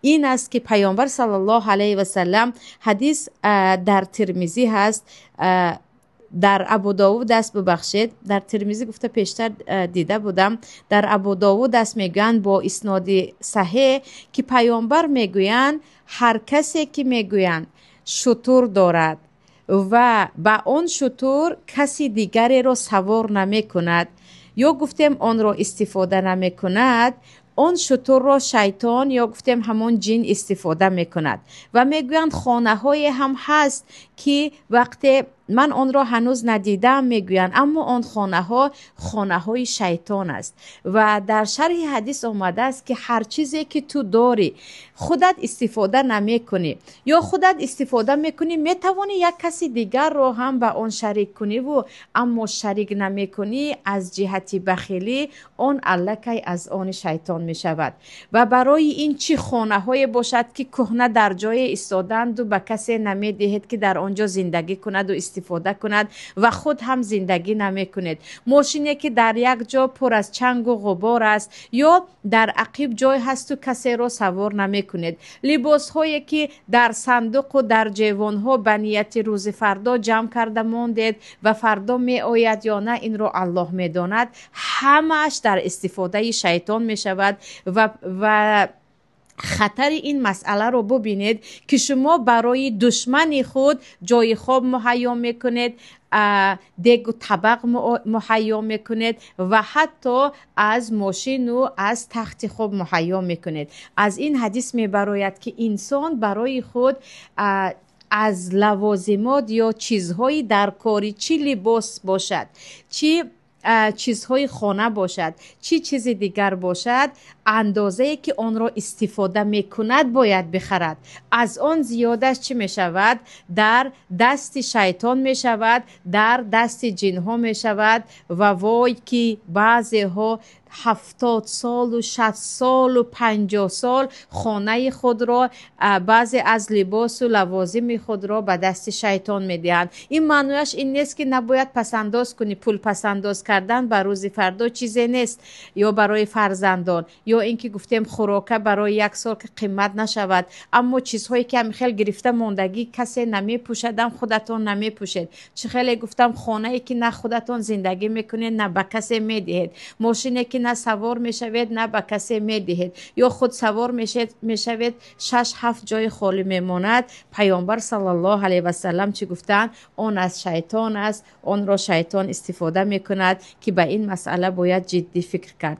این است که پیامبر صلی الله علیه و سلم حدیث در ترمذی هست، در ابو داوود است، ببخشید در ترمذی گفته پیشتر دیده بودم، در ابو داوود است میگویند با اسناد صحیح که پیامبر میگویند هر کسی که میگویند شتر دارد و با آن شتر کسی دیگری را سوار نمی کند یا گفتیم آن را استفاده نمی کند، آن شتر را شیطان یا گفتیم همون جن استفاده می کند. و میگویند خانه های هم هست که وقتی من آن را هنوز ندیدم میگویند، اما آن خانه های شیطان است. و در شرح حدیث آمده است که هر چیزی که تو داری خودت استفاده نمی کنی یا خودت استفاده میکنی، میتوانی یک کسی دیگر را هم به آن شریک کنی و اما شریک نمی کنی، از جهت بخیلی آن الکی از آن شیطان می شود. و برای این چی خانه های باشد که کهنه در جای ایستادند و به کسی نمی دهید که در آنجا زندگی کند و استفاده کند و خود هم زندگی نمی کنید. ماشینی که در یک جا پر از چنگ و غبار است یا در عقب جای هست و کسی را سوار نمی کنید. لباس هایی که در صندوق و در جیوان ها به نیت روز فردا جمع کرده ماندید و فردا می آید یا نه این را الله می داند، همش در استفاده شیطان می شود. و خطر این مسئله رو ببینید که شما برای دشمن خود جای خواب مهیا میکنید، دیگ و طبق مهیا میکنید و حتی از ماشین و از تخت خواب مهیا میکنید. از این حدیث میبراید که انسان برای خود از لوازمات یا چیزهایی در کاری، چی لباس باشد، چی چیزهای خانه باشد، چی چیز دیگر باشد، اندازه که آن را استفاده می کند باید بخرد. از آن زیادش چی می شود؟ در دست شیطان می شود، در دست جن ها می شود. و وای که بعضی ها 70 سال و 60 سال و 50 سال خانه خود را، بعضی از لباس و لوازم خود را به دست شیطان می دهند. این معنیش این نیست که نباید پسنداز کنی. پول پسنداز کردن بر روز فردا چیزی نیست، یا برای فرزندان، یا اینکه گفتیم خوراکه برای یک سال که قیمت نشود. اما چیزهایی که هم خیلی گرفته ماندگی کسی نمی پوشدم، خودتون نمی پوشید. چه خیلی گفتم خانه ای که نه خودتون زندگی میکنید نه به کسی می دهید، ماشینی که نه سوار میشوید نه به کسی میدهید، یا خود سوار میشوید 6-7 جای خالی میماند. پیامبر صلی الله علیه و سلم چی گفتند؟ آن از شیطان است، آن را شیطان استفاده میکند که به این مسئله باید جدی فکر کرد.